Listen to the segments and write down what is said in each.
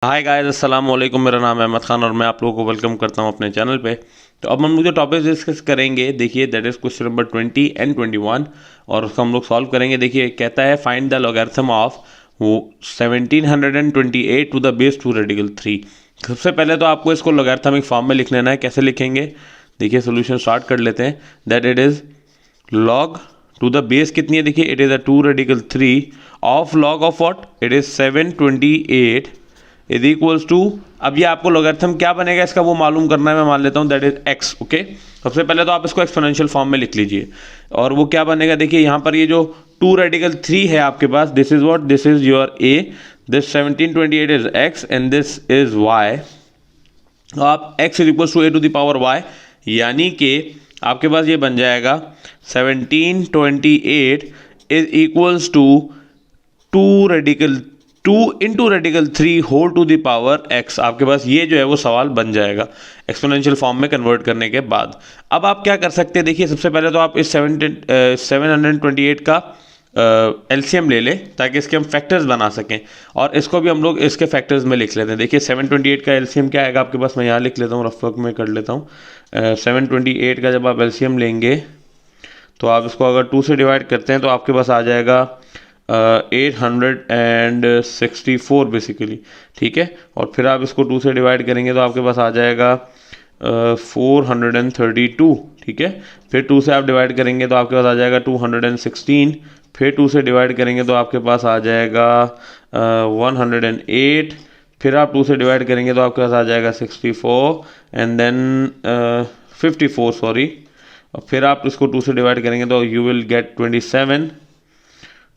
Hi guys, अस्सलाम वालेकुम। मेरा नाम है अहमद खान और मैं आप लोगों को वेलकम करता हूं अपने चैनल पे। तो अब हम लोग जो टॉपिक डिस्कस करेंगे, देखिए that is question number 20 and 21 और उसको हम लोग सॉल्व करेंगे। देखिए कहता है find the logarithm of 1728 to the base 2 radical 3। सबसे पहले तो आपको इसको लॉगरिथमिक फॉर्म में लिख लेना है। कैसे लिखेंगे, देखिए सोल्यूशन स्टार्ट कर लेते हैं। That it is log to the base कितनी है, देखिए it is a 2 radical 3 of log of what, it is 728 is equals to. अब ये आपको लॉगरिथम क्या बनेगा इसका वो मालूम करना है। मैं मान लेता हूँ दैट इज एक्स। ओके, सबसे पहले तो आप इसको एक्सपोनेंशियल फॉर्म में लिख लीजिए और वो क्या बनेगा, देखिए यहाँ पर ये जो 2 रेडिकल 3 है आपके पास, this is what, this is your A, this 1728 is x and this is Y. आप x is equals to A to the power y, यानी कि आपके पास ये बन जाएगा 1728 is equals to 2 into radical 3 whole to the power x। आपके पास ये जो है वो सवाल बन जाएगा एक्सपोनेंशियल फॉर्म में कन्वर्ट करने के बाद। अब आप क्या कर सकते हैं, देखिए सबसे पहले तो आप इस 728 का एलसीएम ले लें ताकि इसके हम फैक्टर्स बना सकें और इसको भी हम लोग इसके फैक्टर्स में लिख लेते हैं। देखिए 728 का एलसीएम क्या आएगा आपके पास, मैं यहाँ लिख लेता हूँ, रफ वर्क में कर लेता हूँ। 728 का जब आप एलसीएम लेंगे तो आप इसको अगर 2 से डिवाइड करते हैं तो आपके पास आ जाएगा 864 बेसिकली, ठीक है। और फिर आप इसको 2 से डिवाइड करेंगे तो आपके पास आ जाएगा 432, ठीक है। फिर 2 से आप डिवाइड करेंगे तो आपके पास आ जाएगा 216। फिर 2 से डिवाइड करेंगे तो आपके पास आ जाएगा 108। फिर आप 2 से डिवाइड करेंगे तो आपके पास आ जाएगा 64 एंड देन 54 सॉरी। और फिर आप इसको 2 से डिवाइड करेंगे तो यू विल गेट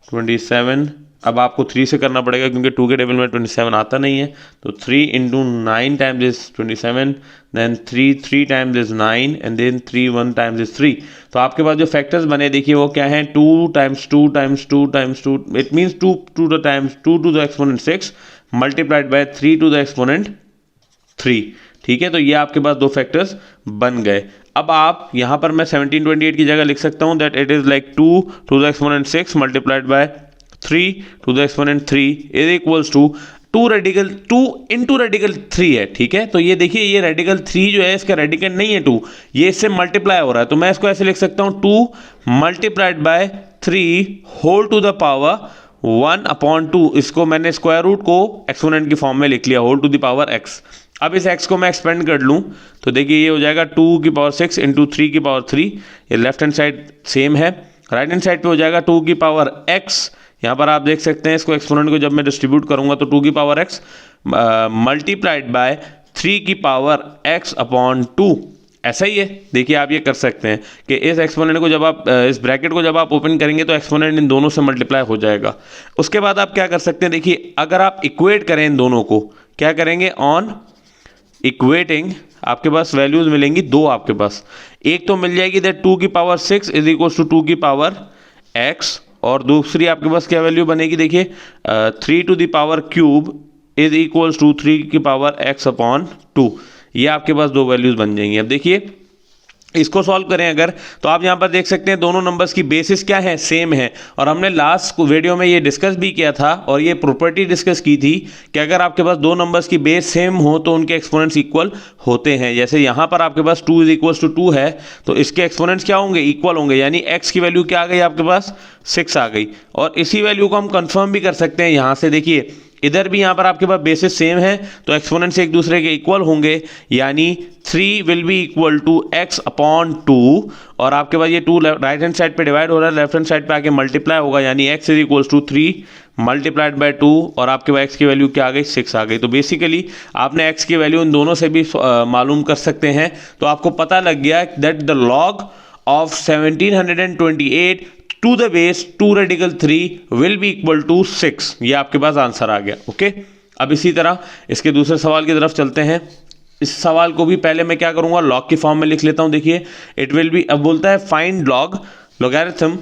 27। अब आपको 3 से करना पड़ेगा क्योंकि 2 के टेबल में 27 आता नहीं है। तो 3 into 9 times is 27, then 3 times is 9 and then 1 times is 3। तो आपके पास जो फैक्टर्स बने देखिए वो क्या है, 2 times 2 times 2 times 2, it means 2 to the times 2 to the exponent 6 multiplied by 3 to the exponent 3, ठीक है। तो ये आपके पास दो फैक्टर्स बन गए। अब आप यहाँ पर मैं 1728 की जगह लिख सकता हूँ that it is like 2 to the exponent 6 multiplied by 3 to the exponent 3 is equals to 2 into radical 3 है, ठीक है। तो ये देखिए ये रेडिकल 3 जो है इसका रेडिकल नहीं है 2, ये इससे मल्टीप्लाई हो रहा है। तो मैं इसको ऐसे लिख सकता हूँ 2 multiplied by 3 whole to the power 1/2। इसको मैंने स्क्वायर रूट को एक्सपोनेंट की फॉर्म में लिख लिया, whole to the power x। अब इस x को मैं एक्सपेंड कर लूँ तो देखिए ये हो जाएगा 2 की पावर 6 इंटू 3 की पावर 3। ये लेफ्ट हैंड साइड सेम है, राइट हैंड साइड पे हो जाएगा 2 की पावर x। यहाँ पर आप देख सकते हैं इसको एक्सपोनेंट को जब मैं डिस्ट्रीब्यूट करूँगा तो 2 की पावर x मल्टीप्लाइड बाय 3 की पावर x/2। ऐसा ही है, देखिए आप ये कर सकते हैं कि इस एक्सपोनेंट को जब आप इस ब्रैकेट को जब आप ओपन करेंगे तो एक्सपोनेंट इन दोनों से मल्टीप्लाई हो जाएगा। उसके बाद आप क्या कर सकते हैं, देखिए अगर आप इक्वेट करें इन दोनों को, क्या करेंगे, ऑन इक्वेटिंग आपके पास वैल्यूज मिलेंगी दो। आपके पास एक तो मिल जाएगी दैट 2 की पावर 6 इज इक्वल्स टू 2 की पावर x, और दूसरी आपके पास क्या वैल्यू बनेगी, देखिए 3 to the power cube is equals to 3 की पावर x/2। ये आपके पास दो वैल्यूज बन जाएंगी। अब देखिए इसको सॉल्व करें अगर, तो आप यहाँ पर देख सकते हैं दोनों नंबर्स की बेसिस क्या है, सेम है। और हमने लास्ट वीडियो में ये डिस्कस भी किया था और ये प्रॉपर्टी डिस्कस की थी कि अगर आपके पास दो नंबर्स की बेस सेम हो तो उनके एक्सपोनेंट्स इक्वल होते हैं। जैसे यहाँ पर आपके पास 2 इज इक्वल्स टू 2 है तो इसके एक्सपोनेंट्स क्या होंगे, इक्वल होंगे, यानी x की वैल्यू क्या आ गई आपके पास, 6 आ गई। और इसी वैल्यू को हम कंफर्म भी कर सकते हैं यहाँ से, देखिए इधर भी यहाँ पर आपके पास बेसिस सेम है तो एक्सपोनेंट्स एक दूसरे के इक्वल होंगे, यानी 3 will be equal to x/2। और आपके पास ये 2 राइट हैंड साइड पे डिवाइड हो रहा है, लेफ्ट हैंड साइड पे आके मल्टीप्लाई होगा, यानी x is equals to 3 multiplied by 2 और आपके पास x की वैल्यू क्या आ गई, 6 आ गई। तो बेसिकली आपने x की वैल्यू इन दोनों से भी मालूम कर सकते हैं। तो आपको पता लग गया that the log of 1728 to the base 2 radical 3 will be equal to 6। ये आपके पास आंसर आ गया। ओके, अब इसी तरह इसके दूसरे सवाल की तरफ चलते हैं। इस सवाल को भी पहले मैं क्या करूंगा, लॉग की फॉर्म में लिख लेता हूं। देखिए इट विल बी, अब बोलता है find logarithm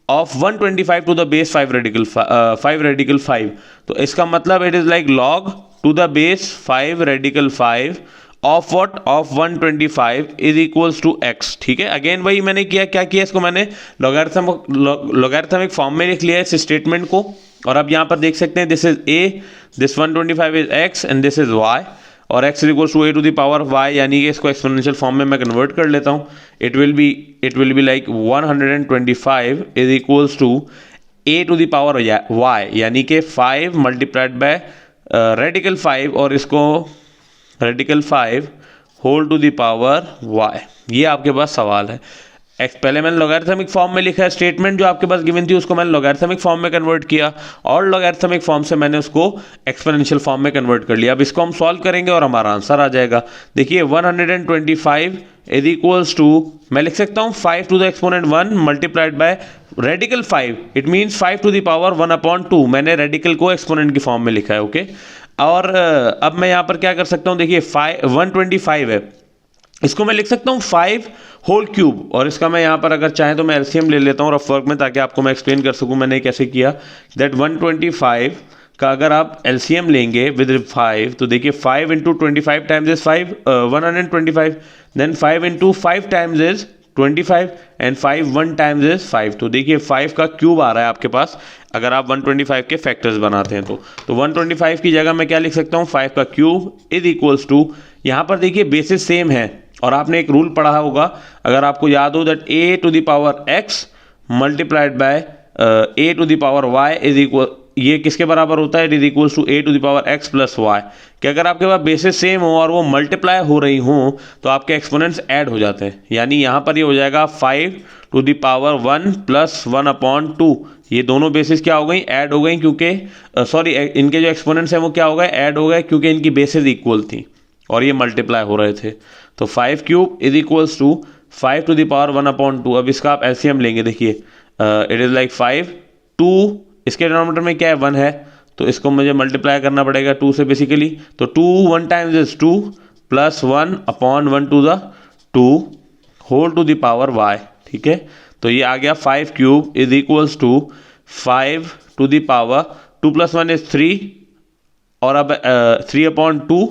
of 125 to the base 5 radical 5। तो इसका मतलब it is like log to the base 5 radical 5 of what, of 125 is equals to x, ठीक है। अगेन वही मैंने क्या किया, इसको मैंने लॉगरिथमिक फॉर्म में लिख लिया है इस स्टेटमेंट को। और अब यहाँ पर देख सकते हैं this is a, this 125 is x and this is y, और x equals to A to the power y, यानी कि इसको एक्सपोनेंशियल फॉर्म में मैं कन्वर्ट कर लेता हूँ. It will be like 125 is equals to A to the power y, यानी कि 5 मल्टीप्लाइड बाय रेडिकल 5 और इसको radical 5 whole to the power y. ये आपके पास सवाल है. पहले मैंने लॉगरिथमिक फॉर्म में लिखा है, स्टेटमेंट जो आपके पास गिवन थी उसको मैंने लॉगरिथमिक फॉर्म में कन्वर्ट किया और लॉगरिथमिक फॉर्म से मैंने उसको एक्सपोनेंशियल फॉर्म में कन्वर्ट कर लिया. अब इसको हम सॉल्व करेंगे और हमारा आंसर आ जाएगा. देखिए 125 इज इक्वल्स टू, मैं लिख सकता हूँ 5 to the exponent 1 multiplied by radical 5. It means 5 to the power 1/2. मैंने रेडिकल को एक्सपोनेंट की फॉर्म में लिखा है. ओके और अब मैं यहाँ पर क्या कर सकता हूँ, देखिए 125 है, इसको मैं लिख सकता हूँ 5 होल क्यूब, और इसका मैं यहाँ पर अगर चाहें तो मैं एलसीएम ले लेता हूँ रफ वर्क में, ताकि आपको मैं एक्सप्लेन कर सकूँ मैंने कैसे किया. दैट 125 का अगर आप एलसीएम लेंगे विद 5 तो देखिए 5 into 25 times is 125, then 5 into 5 times is 25 and 5 1 times is 5. तो देखिए 5 का क्यूब आ रहा है आपके पास अगर आप 125 के फैक्टर्स बनाते हैं तो 125 की जगह मैं क्या लिख सकता हूँ, 5 का क्यूब इज इक्वल्स टू, यहाँ पर देखिए बेसिस सेम है और आपने एक रूल पढ़ा होगा अगर आपको याद हो, that a to the power x multiplied by a to the power y is equal, ये किसके बराबर होता है, it is equals to A to the power x plus y. कि अगर आपके पास बेसिस सेम हो और वो मल्टीप्लाई हो रही हो तो आपके एक्सपोनेंट्स ऐड हो जाते हैं. यानी यहाँ पर ये हो जाएगा 5 टू द पावर 1 प्लस 1/2. ये दोनों बेसिस क्या हो गई, ऐड हो गई, क्योंकि सॉरी इनके जो एक्सपोनेंट्स हैं वो क्या हो गए, ऐड हो गए, क्योंकि इनकी बेसिस इक्वल थी और ये मल्टीप्लाई हो रहे थे. तो 5 cube is equals to 5 to the power 1/2. अब इसका आप एलसीएम लेंगे, देखिए इट इज़ लाइक 5 2, इसके डिनोमिनेटर में क्या है 1 है, तो इसको मुझे मल्टीप्लाई करना पड़ेगा 2 से बेसिकली. तो 2 1 times is 2 plus 1/1 to the 2 whole to the power y. ठीक है, तो ये आ गया 5 cube is equals to 5 to the power 2 plus 1 is 3 और अब 3/2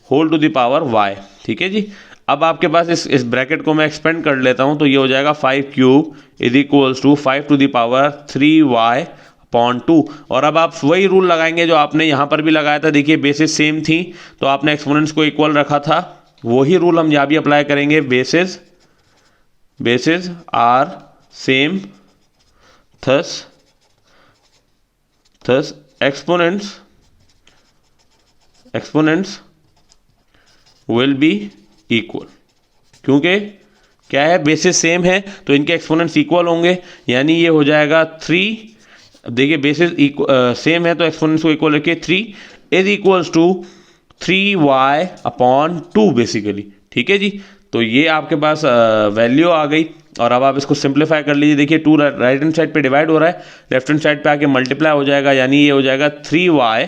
whole to the power y. ठीक है जी. अब आपके पास इस ब्रैकेट को मैं एक्सपेंड कर लेता हूं तो ये हो जाएगा 5 cube is equals to 5 to the power 3y/2. और अब आप वही रूल लगाएंगे जो आपने यहां पर भी लगाया था. देखिए बेसिस सेम थी तो आपने एक्सपोनेंट्स को इक्वल रखा था, वही रूल हम यहां भी अप्लाई करेंगे. Bases are same, thus exponents will be equal. क्योंकि क्या है, बेसिस सेम है तो इनके एक्सपोनेंट्स इक्वल होंगे. यानी ये हो जाएगा 3, देखिए बेसिस सेम है तो एक्सपोनेंट्स को इक्वल रखिए. 3 is equals to 3y/2 basically. ठीक है जी. तो ये आपके पास वैल्यू आ गई और अब आप इसको सिंप्लीफाई कर लीजिए. देखिए 2 राइट हैंड साइड पे डिवाइड हो रहा है, लेफ्ट हैंड साइड पे आके मल्टीप्लाई हो जाएगा. यानी ये हो जाएगा 3y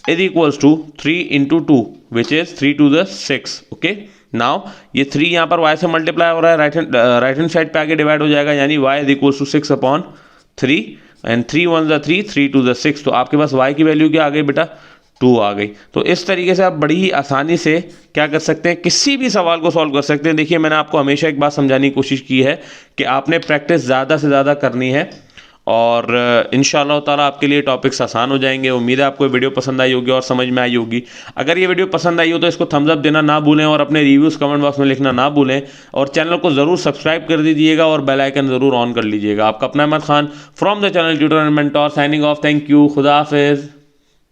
is equals to 3 into 2 which is 3 to the 6. Okay, now ये 3 यहाँ पर y से मल्टीप्लाई हो रहा है, राइट हैंड साइड पे आके डिवाइड हो जाएगा. यानी y is equals to 6/3 and 3 1 ज़ा 3 3 टू द 6. तो आपके पास y की वैल्यू क्या आ गई बेटा, 2 आ गई. तो इस तरीके से आप बड़ी ही आसानी से क्या कर सकते हैं, किसी भी सवाल को सॉल्व कर सकते हैं. देखिए मैंने आपको हमेशा एक बात समझाने की कोशिश की है कि आपने प्रैक्टिस ज़्यादा से ज़्यादा करनी है और इंशाअल्लाह ताला आपके लिए टॉपिक्स आसान हो जाएंगे. उम्मीद है आपको वीडियो पसंद आई होगी और समझ में आई होगी. अगर ये वीडियो पसंद आई हो तो इसको थम्स अप देना ना भूलें और अपने रिव्यूज़ कमेंट बॉक्स में लिखना ना भूलें और चैनल को ज़रूर सब्सक्राइब कर दीजिएगा और बेल आइकन ज़रूर ऑन कर लीजिएगा. आपका अपना Ahmad Khan from the channel tutor and mentor signing off. Thank you, खुदा हाफिज़.